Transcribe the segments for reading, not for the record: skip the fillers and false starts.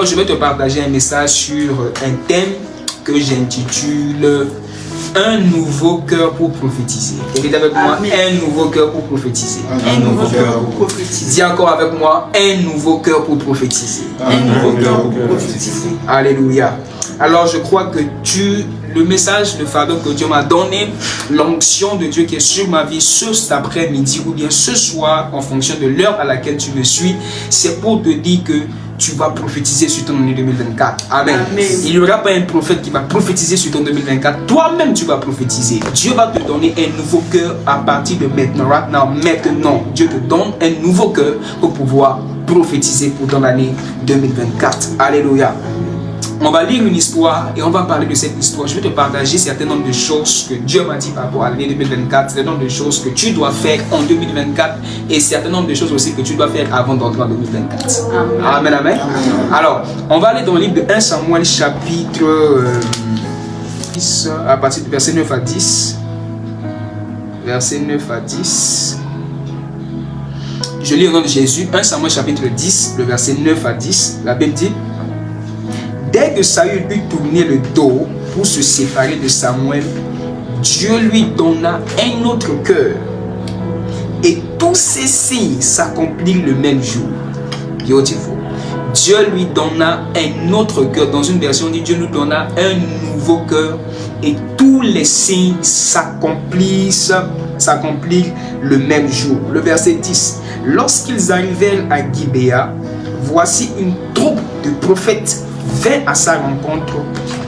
je vais te partager un message sur un thème que j'intitule un nouveau cœur pour prophétiser. Dites avec moi, un nouveau cœur pour prophétiser. Un nouveau cœur pour prophétiser. Dis encore avec moi, un nouveau cœur pour prophétiser. Un nouveau cœur pour prophétiser. Alléluia. Alors je crois que le message, le fardeau que Dieu m'a donné, l'onction de Dieu qui est sur ma vie cet après-midi ou bien ce soir, en fonction de l'heure à laquelle tu me suis, c'est pour te dire que tu vas prophétiser sur ton année 2024. Amen. Amen. Il n'y aura pas un prophète qui va prophétiser sur ton 2024. Toi-même, tu vas prophétiser. Dieu va te donner un nouveau cœur à partir de maintenant. Right now, maintenant, Dieu te donne un nouveau cœur pour pouvoir prophétiser pour ton année 2024. Alléluia. On va lire une histoire et on va parler de cette histoire. Je vais te partager certain nombre de choses que Dieu m'a dit par rapport à l'année 2024, certain nombre de choses que tu dois faire en 2024 et certain nombre de choses aussi que tu dois faire avant d'entrer en 2024. Amen, amen. Alors, on va aller dans le livre de 1 Samuel chapitre 10, à partir du verset 9 à 10. Verset 9 à 10. Je lis au nom de Jésus, 1 Samuel chapitre 10, le verset 9 à 10. La Bible dit: dès que Saül eut tourné le dos pour se séparer de Samuel, Dieu lui donna un autre cœur. Et tous ces signes s'accomplirent le même jour. Beautiful. Dieu lui donna un autre cœur. Dans une version, dit Dieu nous donna un nouveau cœur. Et tous les signes s'accomplirent le même jour. Le verset 10. Lorsqu'ils arrivèrent à Gibéa, voici une troupe de prophètes vint à sa rencontre.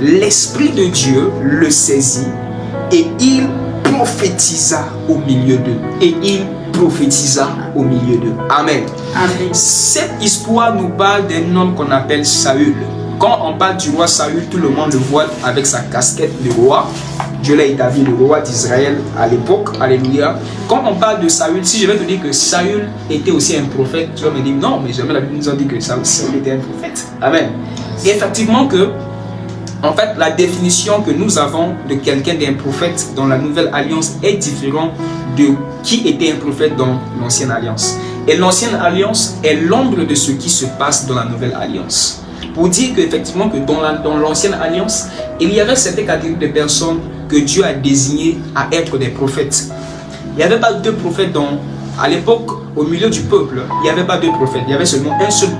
L'Esprit de Dieu le saisit et il prophétisa au milieu d'eux. Et il prophétisa au milieu d'eux. Amen. Amen. Cette histoire nous parle d'un homme qu'on appelle Saül. Quand on parle du roi Saül, tout le monde le voit avec sa casquette de roi. Dieu l'a établi le roi d'Israël à l'époque. Alléluia. Quand on parle de Saül, si je vais te dire que Saül était aussi un prophète, tu vas me dire non, mais jamais la Bible nous a dit que Saül était un prophète. Amen. Et effectivement que, en fait, la définition que nous avons de quelqu'un d'un prophète dans la nouvelle alliance est différente de qui était un prophète dans l'ancienne alliance. Et l'ancienne alliance est l'ombre de ce qui se passe dans la nouvelle alliance. Pour dire qu'effectivement que dans l'ancienne alliance, il y avait certaines catégories de personnes que Dieu a désignées à être des prophètes. Il n'y avait pas deux prophètes à l'époque, au milieu du peuple, il n'y avait pas deux prophètes, il y avait seulement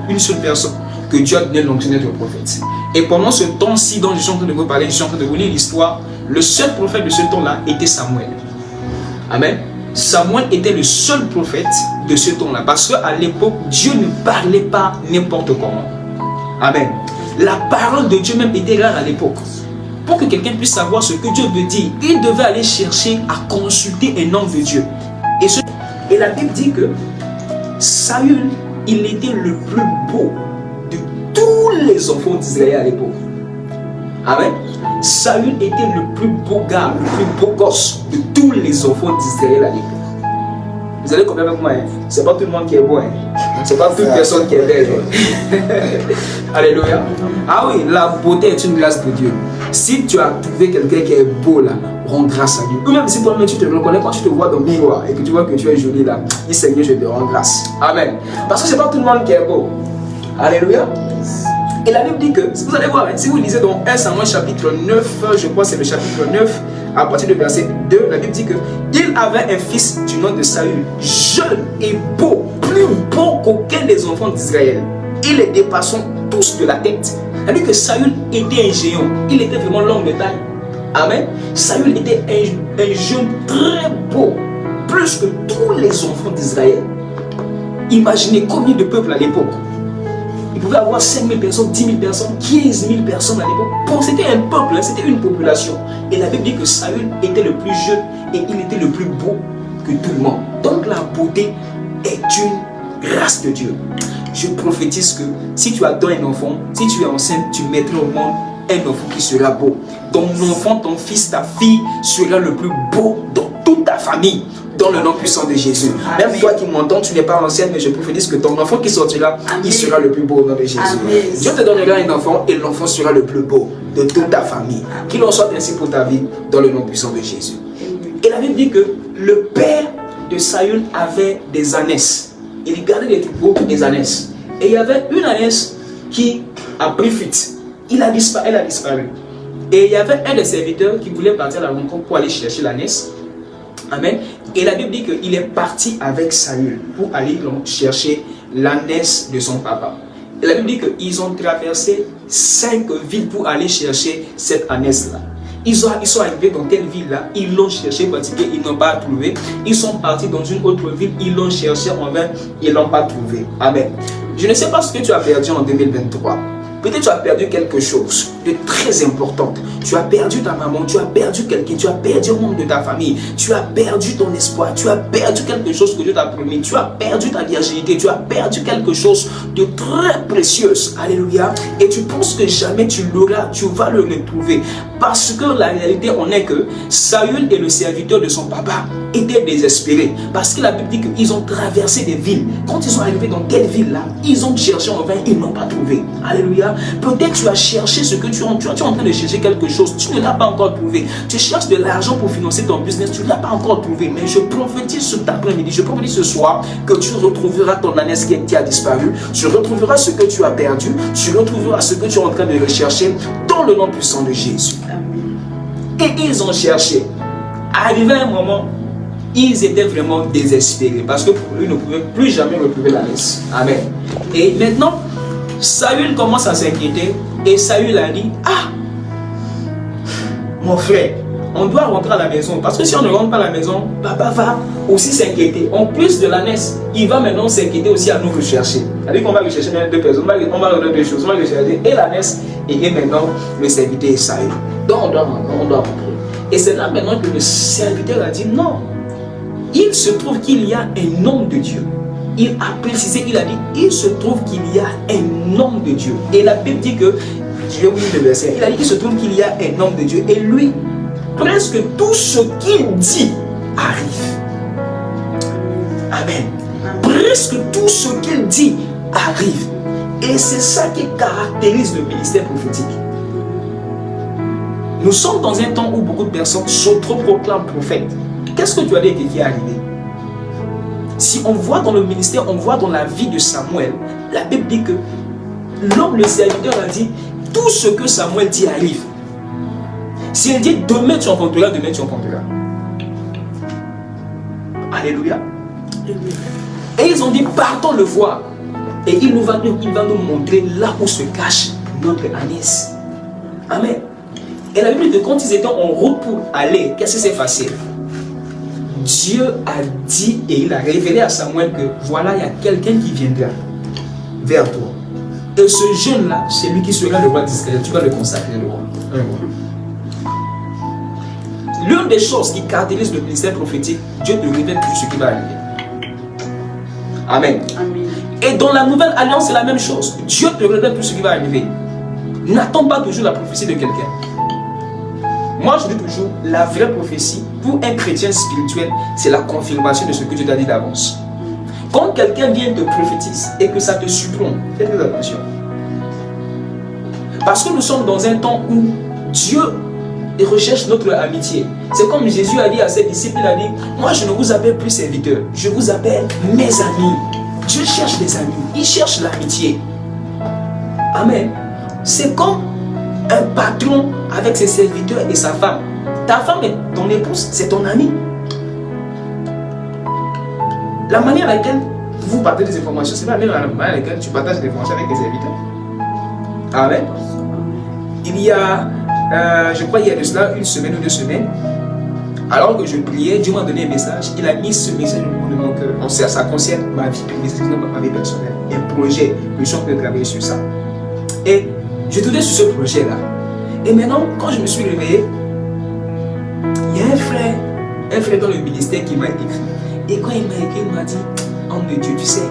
une seule personne que Dieu a donné l'onction d'être prophète. Et pendant ce temps-ci dont je suis en train de vous parler, je suis en train de vous lire l'histoire, le seul prophète de ce temps-là était Samuel. Amen. Samuel était le seul prophète de ce temps-là. Parce qu'à l'époque, Dieu ne parlait pas n'importe comment. Amen. La parole de Dieu même était rare à l'époque. Pour que quelqu'un puisse savoir ce que Dieu veut dire, il devait aller chercher à consulter un homme de Dieu. Et la Bible dit que Saül, il était le plus beau de tous les enfants d'Israël à l'époque. Amen. Saül était le plus beau gars, le plus beau gosse de tous les enfants d'Israël à l'époque. Vous allez comprendre avec moi, hein? C'est pas tout le monde qui est beau, hein? C'est pas toute personne qui est belle. Alléluia. Ah oui, la beauté est une grâce de Dieu. Si tu as trouvé quelqu'un qui est beau là, rends grâce à Dieu. Ou même si toi-même tu te reconnais quand tu te vois dans le miroir et que tu vois que tu es joli là, dis Seigneur, je te rends grâce. Amen. Parce que c'est pas tout le monde qui est beau. Alléluia. Et la Bible dit que, vous allez voir, si vous lisez dans 1 Samuel chapitre 9, je crois que c'est le chapitre 9, à partir du verset 2, la Bible dit que il avait un fils du nom de Saül, jeune et beau, plus beau qu'aucun des enfants d'Israël. Et les dépassant tous de la tête. C'est-à-dire que Saül était un géant, il était vraiment l'homme de taille. Amen. Saül était un jeune très beau, plus que tous les enfants d'Israël. Imaginez combien de peuples à l'époque. Il pouvait avoir 5 000 personnes, 10 000 personnes, 15 000 personnes à l'époque. Bon, c'était un peuple, hein, c'était une population. Et la Bible dit que Saül était le plus jeune et il était le plus beau que tout le monde. Donc la beauté est une grâce de Dieu. Je prophétise que si tu adores un enfant, si tu es enceinte, tu mettras au monde un enfant qui sera beau. Ton enfant, ton fils, ta fille sera le plus beau dans toute ta famille. Dans le nom puissant de Jésus. Amen. Même toi qui m'entends, tu n'es pas ancienne, mais je prophétise que ton enfant qui sortira, Amen, il sera le plus beau au nom de Jésus. Amen. Dieu te donnera un enfant et l'enfant sera le plus beau de toute ta famille. Qu'il en soit ainsi pour ta vie, dans le nom puissant de Jésus. Amen. Et la Bible dit que le père de Saül avait des ânesses. Il gardait des troupeaux, des ânesses. Et il y avait une ânesse qui a pris fuite. Elle a disparu. Et il y avait un des serviteurs qui voulait partir à la rencontre pour aller chercher l'ânesse. Amen. Et la Bible dit qu'il est parti avec Saül pour aller donc chercher l'ânesse de son papa. Et la Bible dit qu'ils ont traversé 5 villes pour aller chercher cette ânesse-là. Ils sont arrivés dans telle ville-là, ils l'ont cherché, parce qu'ils n'ont pas trouvé. Ils sont partis dans une autre ville, ils l'ont cherché en vain, ils ne l'ont pas trouvé. Amen. Je ne sais pas ce que tu as perdu en 2023. Peut-être tu as perdu quelque chose de très important. Tu as perdu ta maman, tu as perdu quelqu'un, tu as perdu un membre de ta famille, tu as perdu ton espoir, tu as perdu quelque chose que Dieu t'a promis, tu as perdu ta virginité, tu as perdu quelque chose de très précieux. Alléluia. Et tu penses que jamais tu l'auras, tu vas le retrouver. Parce que la réalité en est que Saül et le serviteur de son papa étaient désespérés. Parce que la Bible dit qu'ils ont traversé des villes. Quand ils sont arrivés dans quelle ville-là, ils ont cherché en vain, ils n'ont pas trouvé. Alléluia. Peut-être tu as cherché ce que tu es en train de chercher quelque chose, tu ne l'as pas encore trouvé. Tu cherches de l'argent pour financer ton business, tu ne l'as pas encore trouvé. Mais je prophétise cet après-midi, je prophétise ce soir que tu retrouveras ton ânesse qui a disparu, tu retrouveras ce que tu as perdu, tu retrouveras ce que tu es en train de rechercher dans le nom puissant de Jésus. Et ils ont cherché. Arrivé à un moment, ils étaient vraiment désespérés parce que pour eux, ils ne pouvaient plus jamais retrouver l'ânesse. Amen. Et maintenant, Saül commence à s'inquiéter et Saül a dit: ah, mon frère, on doit rentrer à la maison parce que si on ne rentre pas à la maison, papa va aussi s'inquiéter. En plus de l'ânesse, il va maintenant s'inquiéter aussi à nous rechercher. C'est-à-dire qu'on va rechercher deux personnes, on va regarder deux choses, on va rechercher et l'ânesse et maintenant le serviteur Saül. Donc on doit rentrer. Et c'est là maintenant que le serviteur a dit: non, il se trouve qu'il y a un homme de Dieu. Il a précisé, il a dit, il se trouve qu'il y a un homme de Dieu. Et la Bible dit que, je vais vous lire le verset, il a dit qu'il se trouve qu'il y a un homme de Dieu. Et lui, presque tout ce qu'il dit arrive. Amen. Presque tout ce qu'il dit arrive. Et c'est ça qui caractérise le ministère prophétique. Nous sommes dans un temps où beaucoup de personnes s'autoproclament prophètes. Qu'est-ce que tu as dit qui est arrivé? Si on voit dans le ministère, on voit dans la vie de Samuel, la Bible dit que l'homme, le serviteur, a dit tout ce que Samuel dit arrive. Si elle dit demain tu rencontreras, demain tu rencontreras. Alléluia. Et ils ont dit partons le voir. Et il va nous montrer là où se cache notre ânesse. Amen. Et la Bible dit que quand ils étaient en route pour aller, qu'est-ce qui s'est passé? Dieu a dit et il a révélé à Samuel que voilà, il y a quelqu'un qui viendra vers toi. Et ce jeune-là, c'est lui qui sera le roi d'Israël. Tu vas le consacrer le roi. L'une des choses qui caractérise le ministère prophétique, Dieu te révèle tout ce qui va arriver. Amen. Amen. Et dans la nouvelle alliance, c'est la même chose. Dieu te révèle tout ce qui va arriver. N'attends pas toujours la prophétie de quelqu'un. Moi, je dis toujours, la vraie prophétie, pour un chrétien spirituel, c'est la confirmation de ce que Dieu t'a dit d'avance. Quand quelqu'un vient te prophétiser et que ça te surprend, fais très attention. Parce que nous sommes dans un temps où Dieu recherche notre amitié. C'est comme Jésus a dit à ses disciples, il a dit, moi je ne vous appelle plus serviteurs, je vous appelle mes amis. Dieu cherche des amis, il cherche l'amitié. Amen. C'est comme un patron avec ses serviteurs et sa femme. Ta femme est ton épouse, c'est ton ami. La manière à laquelle vous partagez des informations, c'est pas la manière à laquelle tu partages des informations avec tes serviteurs. Amen. Il y a, je crois, il y a de cela une semaine ou 2 semaines, alors que je priais, Dieu m'a donné un message. Il a mis ce message au mon cœur. Ça concerne ma vie privée, ma vie personnelle. Un projet, je suis en train de travailler sur ça. Et je tournais sur ce projet-là. Et maintenant, quand je me suis réveillé, il y a un frère dans le ministère qui m'a écrit. Et quand il m'a écrit, il m'a dit, homme de Dieu, tu sais,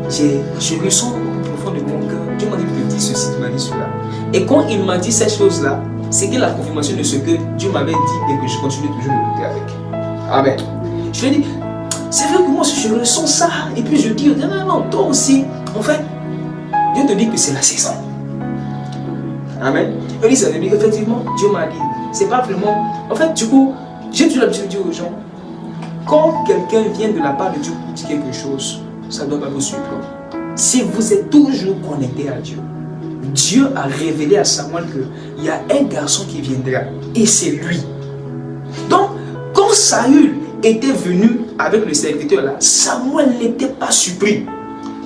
je ressens au profond de mon cœur. Dieu m'a dit de te dire ceci, tu m'as dit cela. Et quand il m'a dit cette chose-là, c'était la confirmation de ce que Dieu m'avait dit et que je continue toujours de lutter avec. Amen. Je lui ai dit, c'est vrai que moi aussi je ressens ça. Et puis je dis, non, toi aussi. En fait, Dieu te dit que c'est la saison. Amen. Et lui, ça veut dire effectivement, Dieu m'a dit, c'est pas vraiment. En fait, du coup, j'ai toujours l'habitude de dire aux gens, quand quelqu'un vient de la part de Dieu pour dire quelque chose, ça ne doit pas vous surprendre. Si vous êtes toujours connecté à Dieu, Dieu a révélé à Samuel qu'il y a un garçon qui viendra et c'est lui. Donc, quand Saül était venu avec le serviteur là, Samuel n'était pas surpris.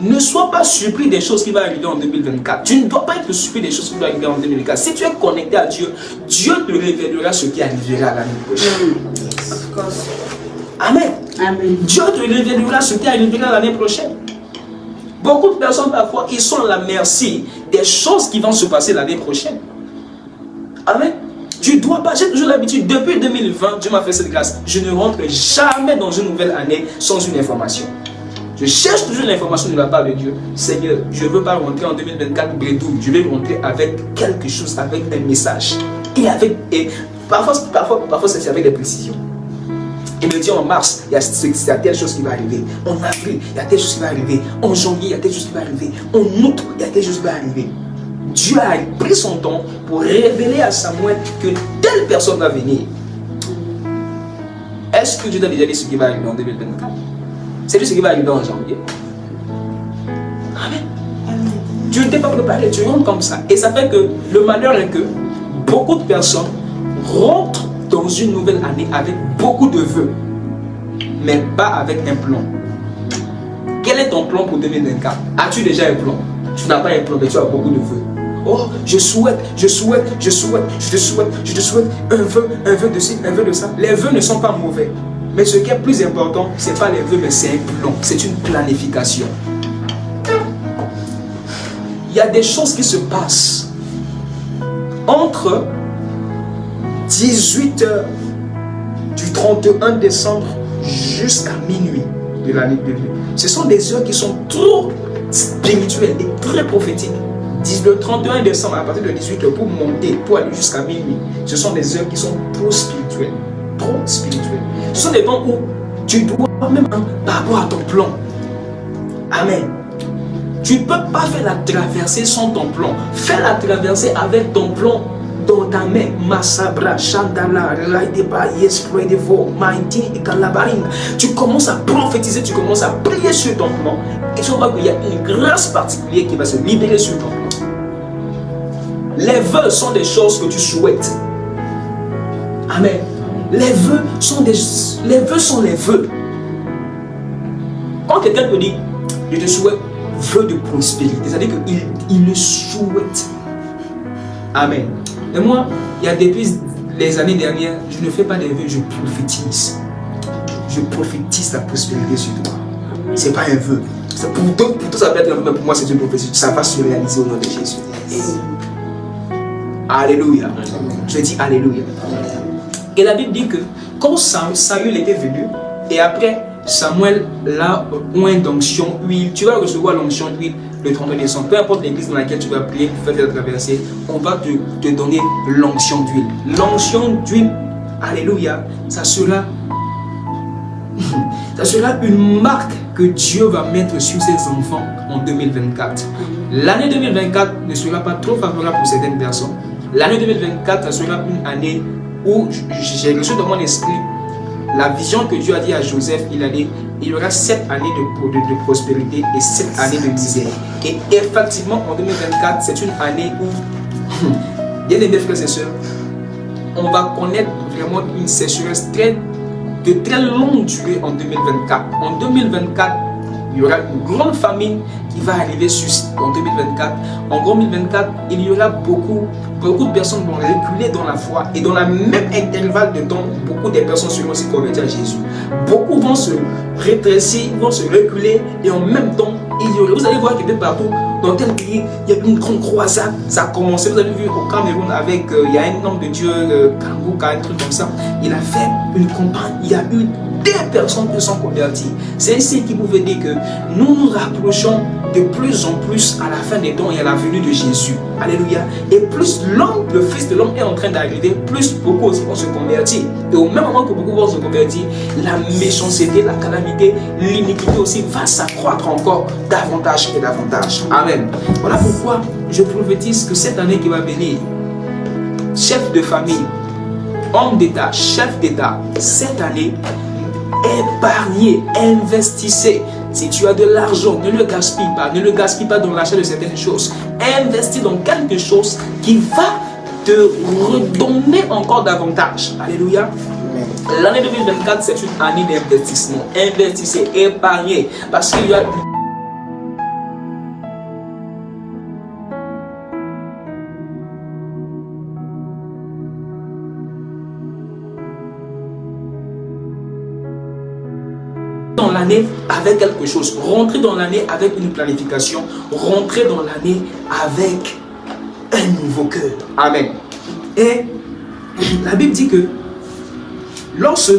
Ne sois pas surpris des choses qui vont arriver en 2024. Tu ne dois pas être surpris des choses qui vont arriver en 2024. Si tu es connecté à Dieu, Dieu te révélera ce qui arrivera l'année prochaine. Amen. Amen. Dieu te révélera ce qui arrivera l'année prochaine. Beaucoup de personnes parfois, ils sont à la merci des choses qui vont se passer l'année prochaine. Amen. Tu dois pas, j'ai toujours l'habitude, depuis 2020, Dieu m'a fait cette grâce. Je ne rentre jamais dans une nouvelle année sans une information. Je cherche toujours l'information de la part de Dieu. Seigneur, je ne veux pas rentrer en 2024 bredouille. Je vais rentrer avec quelque chose, avec un message. Et parfois c'est avec des précisions. Il me dit en mars, il y a telle chose qui va arriver. En avril, il y a telle chose qui va arriver. En janvier, il y a telle chose qui va arriver. En août, il y a telle chose qui va arriver. Dieu a pris son temps pour révéler à Samuel que telle personne va venir. Est-ce que Dieu t'a déjà dit ce qui va arriver en 2024? C'est ce qui va arriver en janvier. Amen. Tu ne t'es pas préparé, tu rentres comme ça. Et ça fait que le malheur est que beaucoup de personnes rentrent dans une nouvelle année avec beaucoup de vœux, mais pas avec un plan. Quel est ton plan pour 2024? As-tu déjà un plan? Tu n'as pas un plan, mais tu as beaucoup de vœux. Oh, je te souhaite un vœu de ci, un vœu de ça. Les vœux ne sont pas mauvais. Mais ce qui est plus important, ce n'est pas les vœux, mais c'est un plan. C'est une planification. Il y a des choses qui se passent entre 18h du 31 décembre jusqu'à minuit de l'année 2000. Ce sont des heures qui sont trop spirituelles et très prophétiques. Le 31 décembre, à partir de 18h, pour monter, pour aller jusqu'à minuit, ce sont des heures qui sont trop spirituelles. Trop spirituelles. Ce sont des temps où tu dois même par rapport à ton plan. Amen. Tu ne peux pas faire la traversée sans ton plan. Fais la traversée avec ton plan dans ta main. Masabra, Chandala, Raideba, Yespredevo, Maïti et Kalabaring. Tu commences à prophétiser, tu commences à prier sur ton plan. Et tu vois qu'il y a une grâce particulière qui va se libérer sur ton plan. Les vœux sont des choses que tu souhaites. Amen. Les vœux sont les vœux. Quand quelqu'un te dit, je te souhaite vœu de prospérité, c'est-à-dire qu'il le souhaite. Amen. Et moi, il y a depuis les années dernières, je ne fais pas des vœux, je prophétise. Je prophétise la prospérité sur toi. Ce n'est pas un vœu. Pour toi, ça peut être un vœu, mais pour moi, c'est une prophétie. Ça va se réaliser au nom de Jésus. Alléluia. Je dis Alléluia. Et la Bible dit que quand Saül était venu, et après Samuel l'a oint d'onction huile, tu vas recevoir l'onction huile le 31 décembre. Peu importe l'église dans laquelle tu vas prier, faire la traversée, on va te donner l'onction d'huile. L'onction d'huile, alléluia, ça sera une marque que Dieu va mettre sur ses enfants en 2024. L'année 2024 ne sera pas trop favorable pour certaines personnes. L'année 2024, ça sera une année où j'ai reçu dans mon esprit la vision que Dieu a dit à Joseph. Il y aura 7 années de prospérité et 7 années de misère. Et effectivement, en 2024, c'est une année où, bien aimés frères et sœurs, on va connaître vraiment une sécheresse de très longue durée en 2024. En 2024, il y aura une grande famine qui va arriver en 2024. En 2024, il y aura beaucoup de personnes vont reculer dans la foi. Et dans le même intervalle de temps, beaucoup de personnes seront aussi converties à Jésus. Beaucoup vont se rétrécir, vont se reculer. Et en même temps, vous allez voir que partout, dans tel pays, il y a une grande croisade. Ça a commencé, vous avez vu au Cameroun avec, il y a un homme de Dieu, Kangouka, un truc comme ça. Il a fait une campagne. Il y a eu des personnes qui sont converties. C'est ici qui pouvait dire que nous nous rapprochons de plus en plus à la fin des temps et à la venue de Jésus. Alléluia. Et plus le Fils de l'homme est en train d'arriver, plus beaucoup aussi vont se convertir. Et au même moment que beaucoup vont se convertir, la méchanceté, la calamité, l'iniquité aussi va s'accroître encore davantage et davantage. Amen. Voilà pourquoi je prophétise que cette année qui va venir, chef de famille, homme d'État, chef d'État, cette année, épargnez, investissez Si tu as de l'argent, ne le gaspille pas. Ne le gaspille pas dans l'achat de certaines choses. Investis dans quelque chose qui va te redonner encore davantage. Alléluia. L'année 2024, c'est une année d'investissement. Investissez, épargnez. Parce qu'il y a... dans l'année avec quelque chose. Rentrez dans l'année avec une planification. Rentrez dans l'année avec un nouveau cœur. Amen. Et la Bible dit que lorsque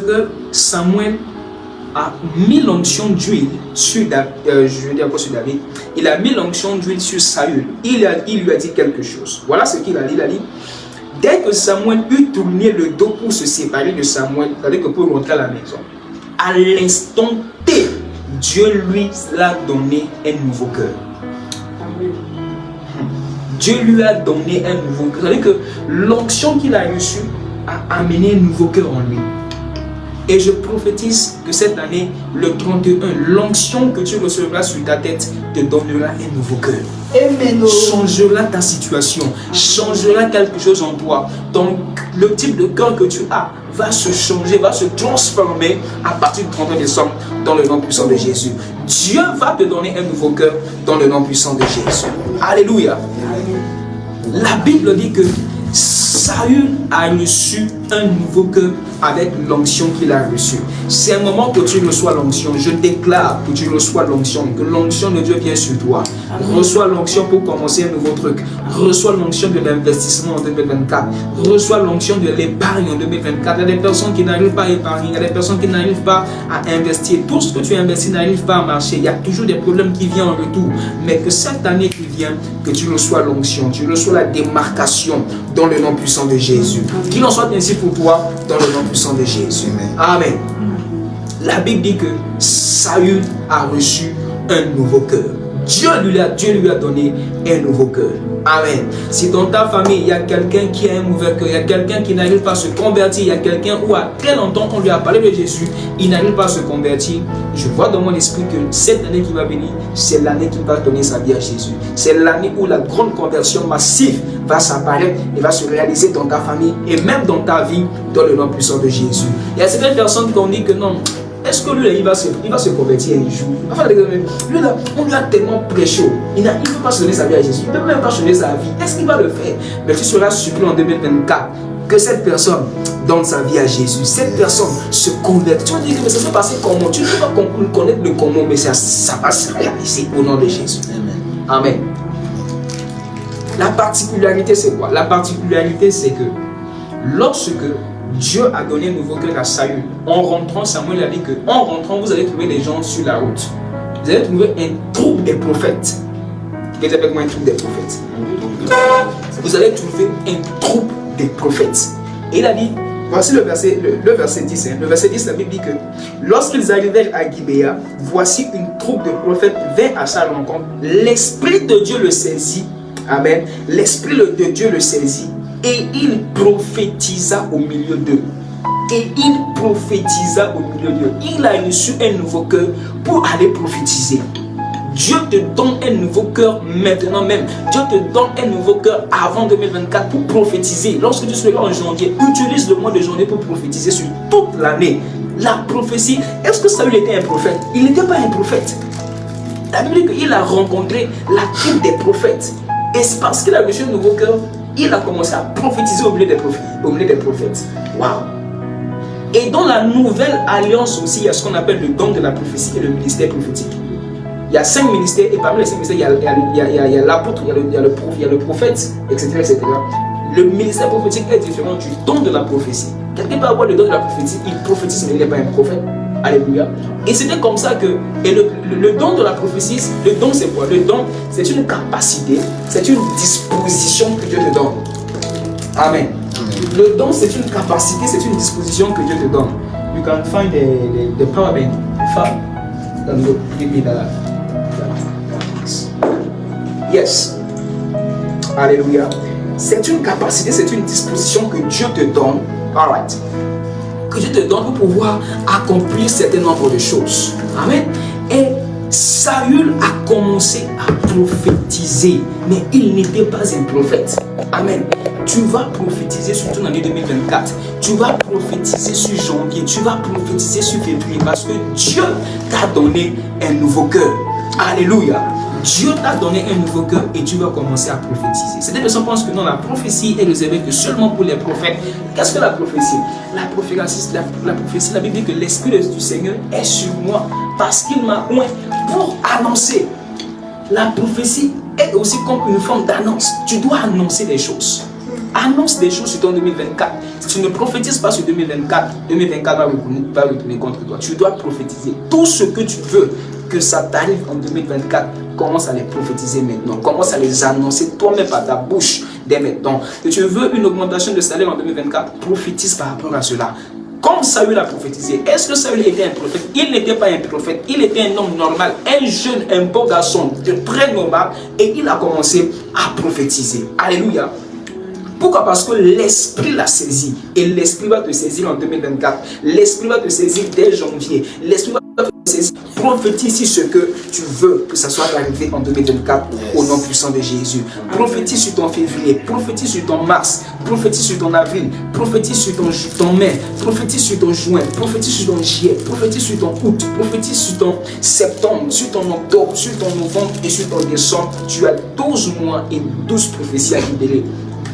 Samuel a mis l'onction d'huile sur David, il a mis l'onction d'huile sur Saül. Il lui a dit quelque chose. Voilà ce qu'il a dit. Il a dit, dès que Samuel eut tourné le dos pour se séparer de Samuel, c'est-à-dire que pour rentrer à la maison, à l'instant T, Dieu lui a donné un nouveau cœur. Dieu lui a donné un nouveau cœur. C'est-à-dire que l'onction qu'il a reçue a amené un nouveau cœur en lui. Et je prophétise que cette année, le 31, l'onction que tu recevras sur ta tête te donnera un nouveau cœur. Amen. Changera ta situation, changera quelque chose en toi. Donc, le type de cœur que tu as va se changer, va se transformer à partir du 31 décembre dans le nom puissant de Jésus. Dieu va te donner un nouveau cœur dans le nom puissant de Jésus. Alléluia. La Bible dit que Saül a reçu un nouveau cœur avec l'onction qu'il a reçue. C'est un moment que tu reçois l'onction. Je déclare que tu reçois l'onction, que l'onction de Dieu vient sur toi. Reçois l'onction pour commencer un nouveau truc. Reçois l'onction de l'investissement en 2024. Reçois l'onction de l'épargne en 2024. Il y a des personnes qui n'arrivent pas à épargner. Il y a des personnes qui n'arrivent pas à investir. Tout ce que tu investis n'arrive pas à marcher. Il y a toujours des problèmes qui viennent en retour. Mais que cette année qui vient, que tu reçois l'onction, tu reçois la démarcation dans le nom puissant de Jésus. Qu'il en soit ainsi pour toi dans le nom puissant de Jésus. Amen. La Bible dit que Saül a reçu un nouveau cœur. Dieu lui a donné un nouveau cœur. Amen. Si dans ta famille, il y a quelqu'un qui a un mauvais cœur, il y a quelqu'un qui n'arrive pas à se convertir, il y a quelqu'un où à très longtemps on lui a parlé de Jésus, il n'arrive pas à se convertir, je vois dans mon esprit que cette année qui va venir, c'est l'année qui va donner sa vie à Jésus. C'est l'année où la grande conversion massive va s'apparaître et va se réaliser dans ta famille et même dans ta vie dans le nom puissant de Jésus. Il y a certaines personnes qui ont dit que non, est-ce que lui, il va se convertir un jour? Enfin, lui, là, on lui a tellement prêché. Il ne peut pas donner sa vie à Jésus. Il ne peut même pas changer sa vie. Est-ce qu'il va le faire? Mais tu seras surpris en 2024 que cette personne donne sa vie à Jésus. Cette personne se convertit. Tu vas dire que ça s'est passé comment? Tu ne peux pas connaître le comment, mais ça va se réaliser au nom de Jésus. Amen. La particularité, c'est quoi? La particularité, c'est que lorsque Dieu a donné un nouveau cœur à Saül, en rentrant, Samuel a dit que en rentrant, vous allez trouver des gens sur la route. Vous allez trouver un troupe des prophètes. Qu'est-ce avec moi un troupe des prophètes? Vous allez trouver un troupe des prophètes. Et il a dit, voici le verset 10. Le verset 10, la Bible dit que lorsqu'ils arrivèrent à Gibéa, voici une troupe de prophètes vint à sa rencontre. L'Esprit de Dieu le saisit. Amen. L'Esprit de Dieu le saisit. Et il prophétisa au milieu d'eux. Et il prophétisa au milieu d'eux. Il a reçu un nouveau cœur pour aller prophétiser. Dieu te donne un nouveau cœur maintenant même. Dieu te donne un nouveau cœur avant 2024 pour prophétiser. Lorsque tu seras en janvier, utilise le mois de janvier pour prophétiser sur toute l'année. La prophétie, est-ce que Saül était un prophète? Il n'était pas un prophète. La Bible dit qu'il a rencontré la tribu des prophètes. Et c'est parce qu'il a reçu un nouveau cœur, il a commencé à prophétiser au milieu des prophètes. Waouh! Et dans la nouvelle alliance aussi, il y a ce qu'on appelle le don de la prophétie et le ministère prophétique. Il y a 5 ministères, et parmi les 5 ministères, il y a l'apôtre, il y a le prophète, etc., etc. Le ministère prophétique est différent du don de la prophétie. Quelqu'un peut avoir le don de la prophétie, il prophétise, mais il n'est pas un prophète. Alléluia. Et c'était comme ça que, et le don de la prophétie, le don c'est quoi? Le don, c'est une capacité, c'est une disposition que Dieu te donne. Amen. Le don, c'est une capacité, c'est une disposition que Dieu te donne. You can find the power bank. Give me that. Yes. Alléluia. C'est une capacité, c'est une disposition que Dieu te donne. Alright. Que Dieu te donne pour pouvoir accomplir certain nombre de choses. Amen. Et Saül a commencé à prophétiser, mais il n'était pas un prophète. Amen. Tu vas prophétiser surtout en l'année 2024. Tu vas prophétiser sur janvier. Tu vas prophétiser sur février parce que Dieu t'a donné un nouveau cœur. Alléluia. Dieu t'a donné un nouveau cœur et tu vas commencer à prophétiser. Certaines personnes pensent que non, la prophétie est réservée que seulement pour les prophètes. Qu'est-ce que la prophétie? La prophétie, la Bible dit que l'Esprit du Seigneur est sur moi parce qu'il m'a oint pour annoncer. La prophétie est aussi comme une forme d'annonce. Tu dois annoncer des choses. Annonce des choses sur ton 2024. Si tu ne prophétises pas sur 2024, 2024 va retourner contre toi. Tu dois prophétiser. Tout ce que tu veux que ça t'arrive en 2024, commence à les prophétiser maintenant. Commence à les annoncer toi-même par ta bouche dès maintenant. Si tu veux une augmentation de salaire en 2024, prophétise par rapport à cela. Comme Saül a prophétisé, est-ce que Saül était un prophète? Il n'était pas un prophète, il était un homme normal, un jeune, un beau garçon, de très normal, et il a commencé à prophétiser. Alléluia. Pourquoi? Parce que l'Esprit l'a saisi. Et l'Esprit va te saisir en 2024. L'Esprit va te saisir dès janvier. L'Esprit va te saisir. Prophétise ce que tu veux que ça soit arrivé en 2024 au nom puissant de Jésus. Prophétise sur ton février. Prophétise sur ton mars. Prophétise sur ton avril. Prophétise sur ton mai. Prophétise sur ton juin. Prophétise sur ton juillet. Prophétise sur ton août. Prophétise sur ton septembre. Sur ton octobre. Sur ton novembre et sur ton décembre. Tu as 12 mois et 12 prophéties à libérer.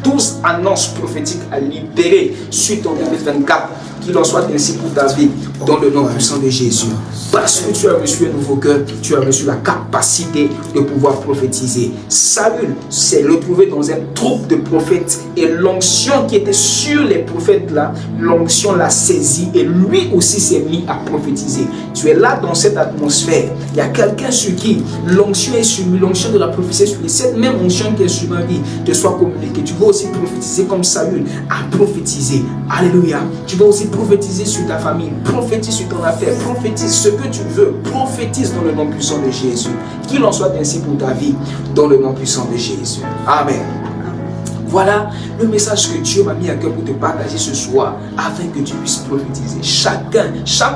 12 annonces prophétiques à libérer sur ton 2024. Qu'il en soit ainsi pour ta vie, dans le nom puissant de Jésus. Parce que tu as reçu un nouveau cœur, tu as reçu la capacité de pouvoir prophétiser. Saül s'est retrouvé dans un troupe de prophètes et l'onction qui était sur les prophètes là, l'onction l'a saisi et lui aussi s'est mis à prophétiser. Tu es là dans cette atmosphère. Il y a quelqu'un sur qui l'onction est sur lui, l'onction de la prophétie est sur lui. Cette même onction qui est sur ma vie te soit communiquée. Tu vas aussi prophétiser comme Saül a prophétisé. Alléluia. Tu vas aussi prophétiser sur ta famille, prophétise sur ton affaire, prophétise ce que tu veux, prophétise dans le nom puissant de Jésus. Qu'il en soit ainsi pour ta vie, dans le nom puissant de Jésus. Amen. Voilà le message que Dieu m'a mis à cœur pour te partager ce soir, afin que tu puisses prophétiser. Chaque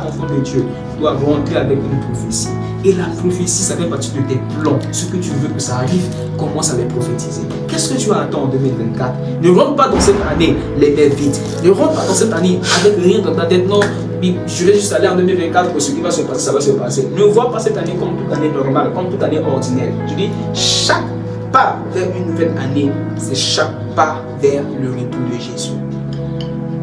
enfant de Dieu doit rentrer avec une prophétie. Et la prophétie, ça fait partie de tes plans. Ce que tu veux que ça arrive, commence à les prophétiser. Qu'est-ce que tu attends en 2024? Ne rentre pas dans cette année les mains vides. Ne rentre pas dans cette année avec rien dans ta tête. Non, je vais juste aller en 2024 pour ce qui va se passer, ça va se passer. Ne vois pas cette année comme toute année normale, comme toute année ordinaire. Je dis, chaque pas vers une nouvelle année, c'est chaque pas vers le retour de Jésus.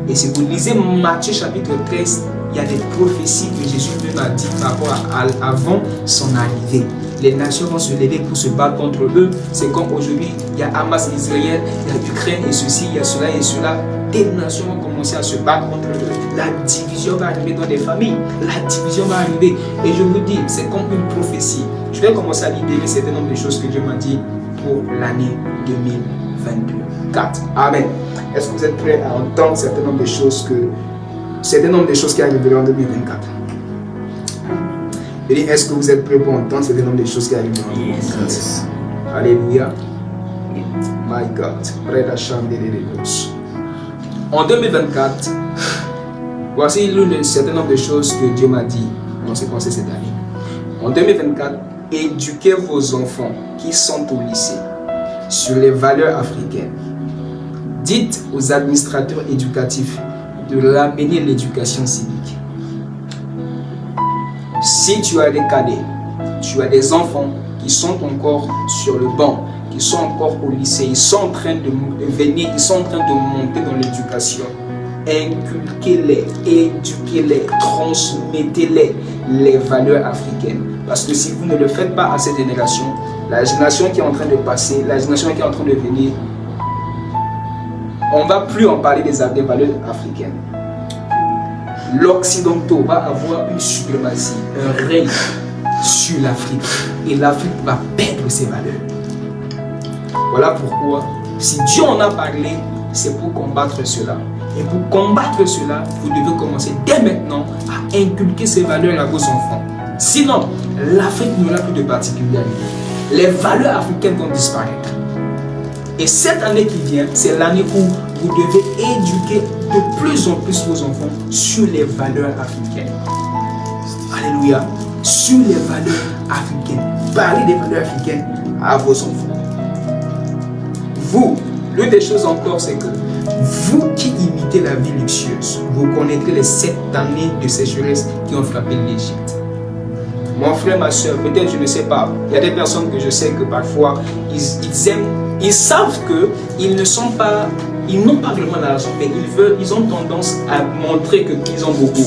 Et si vous lisez Matthieu chapitre 13, il y a des prophéties que Jésus même a dit par rapport à avant son arrivée. Les nations vont se lever pour se battre contre eux. C'est comme aujourd'hui, il y a Hamas et Israël, il y a l'Ukraine et ceci, il y a cela et cela. Des nations vont commencer à se battre contre eux. La division va arriver dans des familles. La division va arriver. Et je vous dis, c'est comme une prophétie. Je vais commencer à libérer un certain nombre de choses que Dieu m'a dit pour l'année 2024. Amen. Est-ce que vous êtes prêts à entendre un certain nombre de choses qui arriveront en 2024? Et est-ce que vous êtes prêts pour entendre un certain nombre de choses qui arriveront en 2024? Yes. Alléluia. My God. En 2024, voici un certain nombre de choses que Dieu m'a dit dans ses pensées cette année. En 2024, éduquez vos enfants qui sont au lycée sur les valeurs africaines. Dites aux administrateurs éducatifs de ramener l'éducation civique. Si tu as des cadets, tu as des enfants qui sont encore sur le banc, qui sont encore au lycée, ils sont en train de venir, ils sont en train de monter dans l'éducation. Inculquez-les, éduquez-les, transmettez-les les valeurs africaines. Parce que si vous ne le faites pas à cette génération, la génération qui est en train de passer, la génération qui est en train de venir, on ne va plus en parler des valeurs africaines. L'Occidentaux va avoir une suprématie, un règne sur l'Afrique. Et l'Afrique va perdre ses valeurs. Voilà pourquoi, si Dieu en a parlé, c'est pour combattre cela. Et pour combattre cela, vous devez commencer dès maintenant à inculquer ces valeurs à vos enfants. Sinon, l'Afrique n'aura plus de particularité. Les valeurs africaines vont disparaître. Et cette année qui vient, c'est l'année où vous devez éduquer de plus en plus vos enfants sur les valeurs africaines. Alléluia. sur les valeurs africaines. Parlez des valeurs africaines à vos enfants. Vous, l'une des choses encore, c'est que vous qui imitez la vie luxueuse, vous connaîtrez les 7 années de sécheresse qui ont frappé l'Égypte. Mon frère, ma soeur, peut-être je ne sais pas. Il y a des personnes que je sais que parfois ils savent qu'ils n'ont pas vraiment l'argent, mais ils ont tendance à montrer qu'ils ont beaucoup.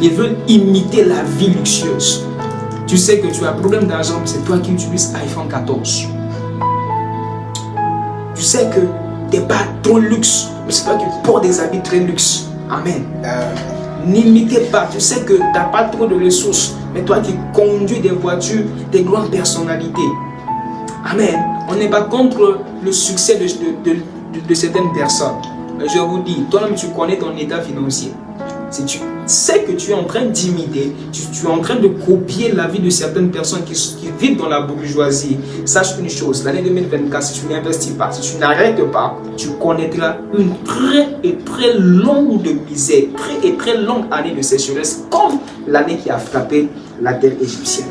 Ils veulent imiter la vie luxueuse. Tu sais que tu as un problème d'argent, c'est toi qui utilises iPhone 14. Tu sais que tu n'es pas trop luxe, mais c'est toi qui portes des habits très luxe. Amen. N'imitez pas. Tu sais que tu n'as pas trop de ressources, mais toi qui conduis des voitures, des grandes personnalités. Amen. On n'est pas contre le succès de certaines personnes. Mais je vous dis, toi-même tu connais ton état financier. Si tu sais que tu es en train d'imiter, tu es en train de copier la vie de certaines personnes qui vivent dans la bourgeoisie, sache une chose, l'année 2024, si tu n'investis pas, si tu n'arrêtes pas, tu connaîtras une très longue de misère, très longue année de sécheresse, comme l'année qui a frappé la terre égyptienne.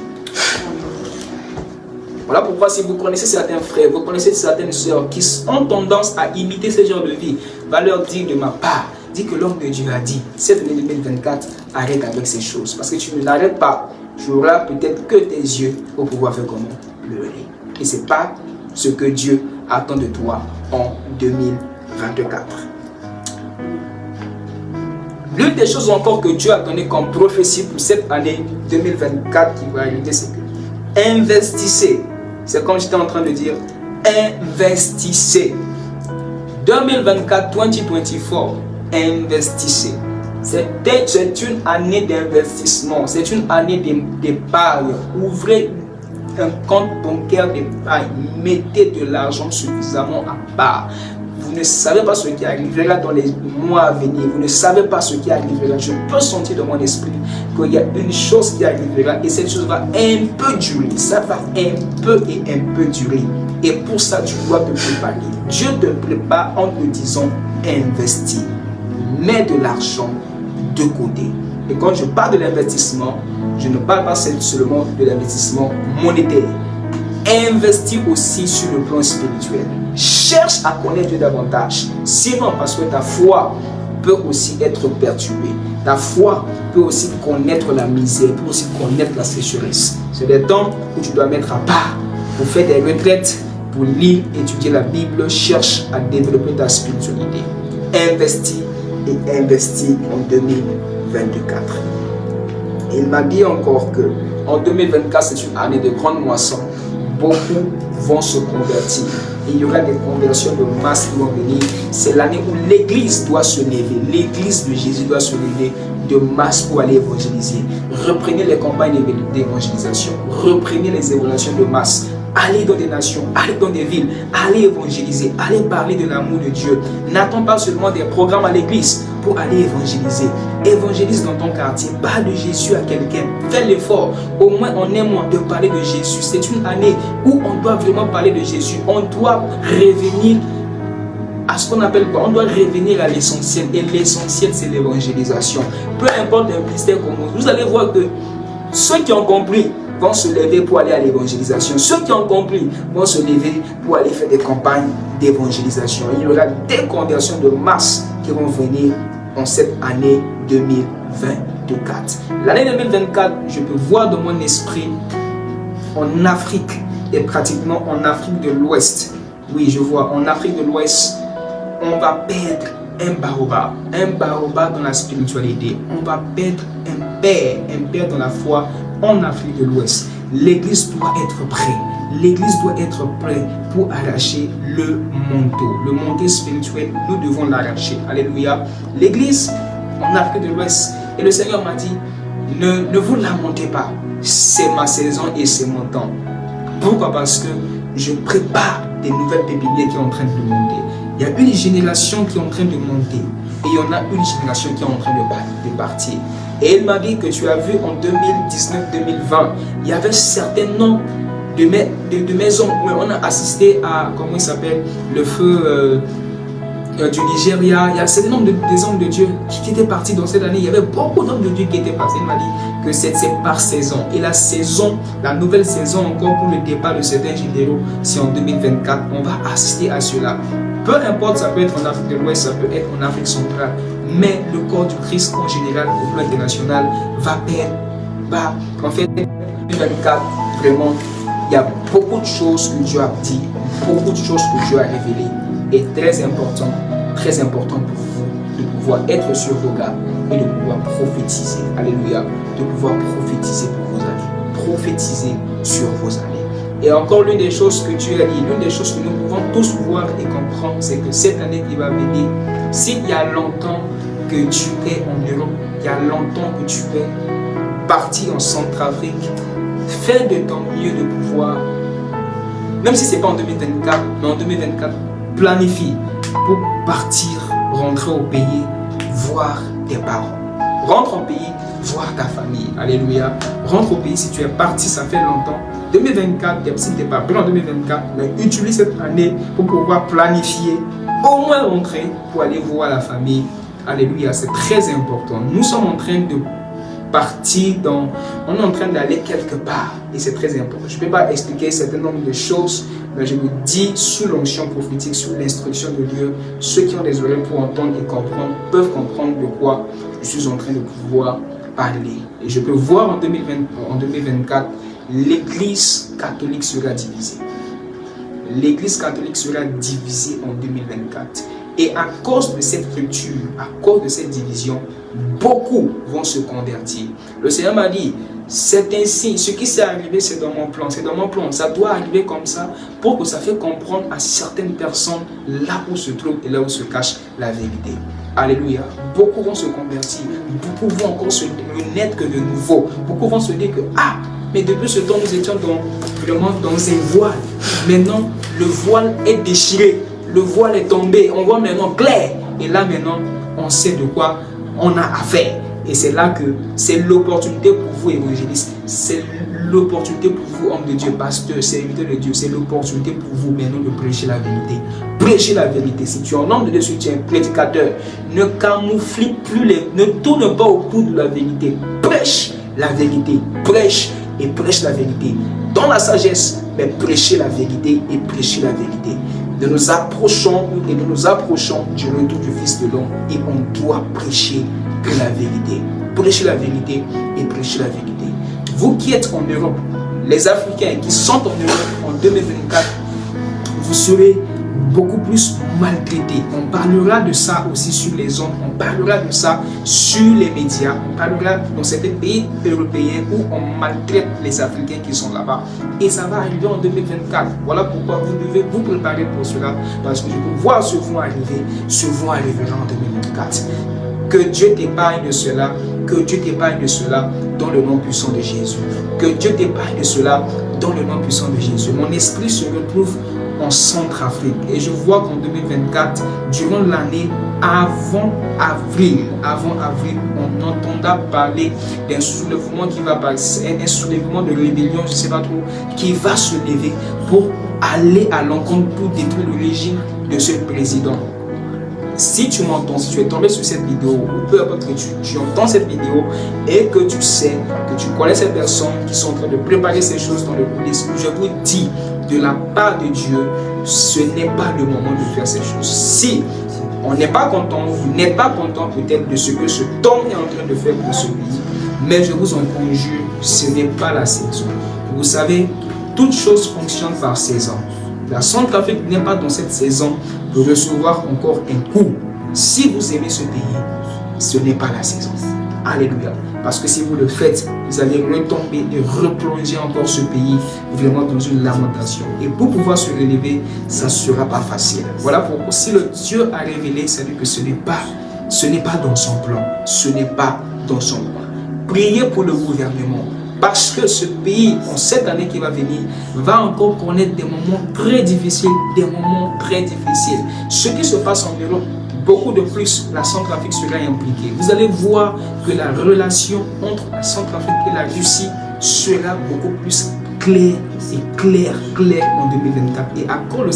Voilà pourquoi si vous connaissez certains frères, vous connaissez certaines sœurs qui ont tendance à imiter ce genre de vie, va leur dire de ma part, dis que l'homme de Dieu a dit, cette année 2024, arrête avec ces choses. Parce que tu ne l'arrêtes pas, tu auras peut-être que tes yeux pour pouvoir faire comment pleurer. Et ce n'est pas ce que Dieu attend de toi en 2024. L'une des choses encore que Dieu a donné comme prophétie pour cette année 2024 qui va arriver, c'est que investissez. C'est comme j'étais en train de dire, investissez. 2024, investissez. C'est une année d'investissement, c'est une année d'épargne. Ouvrez un compte bancaire d'épargne, mettez de l'argent suffisamment à part. Vous ne savez pas ce qui arrivera dans les mois à venir, vous ne savez pas ce qui arrivera. Je peux sentir dans mon esprit qu'il y a une chose qui arrivera et cette chose va un peu durer. Ça va un peu durer. Et pour ça, tu dois te préparer. Dieu te prépare en te disant investis. Mets de l'argent de côté. Et quand je parle de l'investissement, je ne parle pas seulement de l'investissement monétaire. Investis aussi sur le plan spirituel. Cherche à connaître Dieu davantage. Sinon, parce que ta foi peut aussi être perturbée. Ta foi peut aussi connaître la misère, peut aussi connaître la sécheresse. C'est des temps où tu dois mettre à part pour faire des retraites, pour lire, étudier la Bible. Cherche à développer ta spiritualité. Investis et investis en 2024. Il m'a dit encore que en 2024, c'est une année de grande moisson. Beaucoup vont se convertir. Et il y aura des conversions de masse qui vont venir. C'est l'année où l'Église doit se lever. L'Église de Jésus doit se lever de masse pour aller évangéliser. Reprenez les campagnes d'évangélisation. Reprenez les évaluations de masse. Allez dans des nations, allez dans des villes, allez évangéliser, allez parler de l'amour de Dieu. N'attends pas seulement des programmes à l'église pour aller évangéliser. Évangélise dans ton quartier, parle de Jésus à quelqu'un. Fais l'effort, au moins en un mois, de parler de Jésus. C'est une année où on doit vraiment parler de Jésus. On doit revenir à ce qu'on appelle quoi? On doit revenir à l'essentiel. Et l'essentiel, c'est l'évangélisation. Peu importe le ministère qu'on monte, vous allez voir que ceux qui ont compris vont se lever pour aller à l'évangélisation. Ceux qui ont compris vont se lever pour aller faire des campagnes d'évangélisation. Il y aura des conversions de masse qui vont venir en cette année 2024. L'année 2024, je peux voir dans mon esprit en Afrique et pratiquement en Afrique de l'Ouest. Oui, je vois en Afrique de l'Ouest, on va perdre un baobab dans la spiritualité. On va perdre un père dans la foi en Afrique de l'Ouest. L'église doit être prête. L'église doit être prête pour arracher le manteau. Le manteau spirituel, nous devons l'arracher. Alléluia. L'église en Afrique de l'Ouest. Et le Seigneur m'a dit, ne vous lamentez pas. C'est ma saison et c'est mon temps. Pourquoi? Parce que je prépare des nouvelles pépinières qui sont en train de monter. Il y a une génération qui est en train de monter. Et il y en a une génération qui est en train de partir. Et il m'a dit que tu as vu en 2019-2020, il y avait certains noms de maisons où on a assisté à, comment il s'appelle, le feu du Nigeria. Il y a certains nombres des hommes de Dieu qui étaient partis dans cette année. Il y avait beaucoup d'hommes de Dieu qui étaient partis. Il m'a dit que c'est par saison. Et la saison, la nouvelle saison encore pour le départ de certains généraux, c'est en 2024. On va assister à cela. Peu importe, ça peut être en Afrique de l'Ouest, ça peut être en Afrique centrale. Mais le corps du Christ en général, au plan international, en fait, 2024, vraiment, il y a beaucoup de choses que Dieu a dit, beaucoup de choses que Dieu a révélées. Et très important pour vous de pouvoir être sur vos gardes et de pouvoir prophétiser. Alléluia. De pouvoir prophétiser pour vos années. Prophétiser sur vos années. Et encore l'une des choses que Dieu a dit, l'une des choses que nous pouvons tous voir et comprendre, c'est que cette année qui va venir, s'il y a longtemps que tu es en Europe, il y a longtemps que tu es parti en Centrafrique, fais de ton mieux de pouvoir, même si ce n'est pas en 2024, mais en 2024, planifie pour partir, rentrer au pays, voir tes parents. Rentre au pays, voir ta famille. Alléluia. Rentre au pays si tu es parti, ça fait longtemps. 2024, si tu n'es pas prêt en 2024, mais utilise cette année pour pouvoir planifier, au moins rentrer pour aller voir la famille. Alléluia, c'est très important. Nous sommes en train de partir on est en train d'aller quelque part et c'est très important. Je ne peux pas expliquer un certain nombre de choses, mais je vous dis sous l'onction prophétique, sous l'instruction de Dieu, ceux qui ont des oreilles pour entendre et comprendre peuvent comprendre de quoi je suis en train de pouvoir parler. Et je peux voir en 2024, l'église catholique sera divisée. L'église catholique sera divisée en 2024. Et à cause de cette rupture, à cause de cette division, beaucoup vont se convertir. Le Seigneur m'a dit, c'est ainsi, ce qui s'est arrivé, c'est dans mon plan, ça doit arriver comme ça pour que ça fait comprendre à certaines personnes là où se trouve et là où se cache la vérité. Alléluia. Beaucoup vont se convertir, beaucoup vont encore se naître que de nouveau. Beaucoup vont se dire que, mais depuis ce temps, nous étions vraiment dans un voile. Maintenant, le voile est déchiré. Le voile est tombé, on voit maintenant clair. Et là maintenant, on sait de quoi on a affaire. Et c'est là que c'est l'opportunité pour vous, évangélistes. C'est l'opportunité pour vous, hommes de Dieu, pasteurs, serviteurs de Dieu. C'est l'opportunité pour vous maintenant de prêcher la vérité. Prêchez la vérité. Si tu es un homme de Dieu, si tu es un prédicateur, ne camoufle plus ne tourne pas autour de la vérité. Prêche la vérité. Prêche et prêche la vérité. Dans la sagesse, mais prêchez la vérité et prêchez la vérité. Nous nous approchons du retour du Fils de l'homme et on doit prêcher que la vérité. Prêcher la vérité et prêcher la vérité. Vous qui êtes en Europe, les Africains qui sont en Europe en 2024, vous serez beaucoup plus maltraités. On parlera de ça aussi sur les ondes, on parlera de ça sur les médias, on parlera dans certains pays européens où on maltraite les Africains qui sont là-bas. Et ça va arriver en 2024. Voilà pourquoi vous devez vous préparer pour cela, parce que je peux voir ce vont arriver en 2024. Que Dieu t'épargne de cela, que Dieu t'épargne de cela dans le nom puissant de Jésus. Que Dieu t'épargne de cela dans le nom puissant de Jésus. Mon esprit se retrouve en Centrafrique et je vois qu'en 2024, durant l'année avant avril, on entendra parler d'un soulèvement qui va passer, un soulèvement de rébellion, je ne sais pas trop, qui va se lever pour aller à l'encontre, pour détruire le régime de ce président. Si tu m'entends, si tu es tombé sur cette vidéo, ou peu importe que tu entends cette vidéo et que tu sais, que tu connais ces personnes qui sont en train de préparer ces choses dans le coulisses, je vous dis, de la part de Dieu, ce n'est pas le moment de faire ces choses. Si on n'est pas content, vous n'êtes pas content peut-être de ce que ce homme est en train de faire pour ce pays, mais je vous en conjure, ce n'est pas la saison. Vous savez, toute chose fonctionne par saison. La Centrafrique n'est pas dans cette saison de recevoir encore un coup. Si vous aimez ce pays, ce n'est pas la saison. Alléluia. Parce que si vous le faites, vous allez retomber et replonger encore ce pays vraiment dans une lamentation. Et pour pouvoir se relever, ça ne sera pas facile. Voilà pourquoi si le Dieu a révélé, ça veut dire que ce n'est pas dans son plan. Ce n'est pas dans son plan. Priez pour le gouvernement. Parce que ce pays, en cette année qui va venir, va encore connaître des moments très difficiles, Ce qui se passe en Europe, beaucoup de plus, la Centrafrique sera impliquée. Vous allez voir que la relation entre la Centrafrique et la Russie sera beaucoup plus claire en 2024. Et à cause de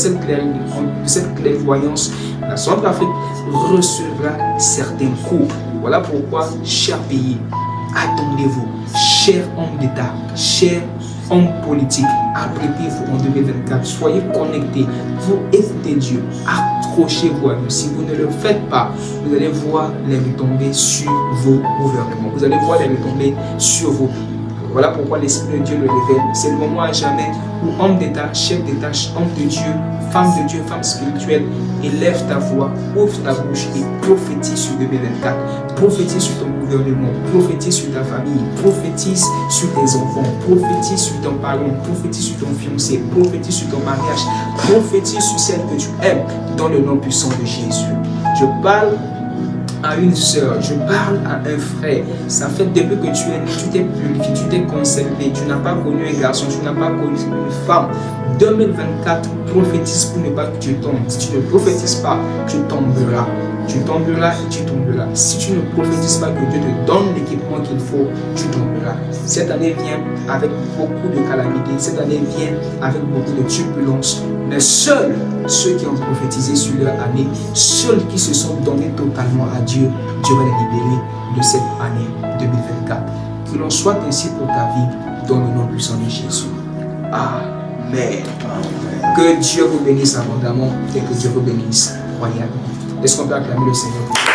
cette clairvoyance, la Centrafrique recevra certains coups. Voilà pourquoi, cher pays, attendez-vous, chers hommes d'État, chers hommes politiques, apprêtez-vous en 2024, soyez connectés, vous écoutez Dieu, accrochez-vous à lui. Si vous ne le faites pas, vous allez voir les retombées sur vos gouvernements, vous allez voir les retombées sur vos pays. Voilà pourquoi l'Esprit de Dieu le révèle. C'est le moment à jamais où homme d'État, chef d'État, homme de Dieu, femme spirituelle, élève ta voix, ouvre ta bouche et prophétise sur 2024. Prophétise sur ton gouvernement, prophétise sur ta famille, prophétise sur tes enfants, prophétise sur ton parent, prophétise sur ton fiancé, prophétise sur ton mariage, prophétise sur celle que tu aimes dans le nom puissant de Jésus. Je parle à une soeur, je parle à un frère. Ça fait depuis que tu es né, tu t'es purifié, tu t'es conservé, tu n'as pas connu un garçon, tu n'as pas connu une femme. 2024, prophétise pour ne pas que tu tombes. Si tu ne prophétises pas, tu tomberas. Tu tomberas et tu tomberas. Si tu ne prophétises pas que Dieu te donne l'équipement qu'il faut, tu tomberas. Cette année vient avec beaucoup de calamités. Cette année vient avec beaucoup de turbulences. Mais seuls ceux qui ont prophétisé sur leur année, seuls qui se sont donnés totalement à Dieu, Dieu va les libérer de cette année 2024. Qu'il en soit ainsi pour ta vie, dans le nom puissant de Jésus. Amen. Que Dieu vous bénisse abondamment et que Dieu vous bénisse royalement. Est-ce qu'on peut acclamer le Seigneur?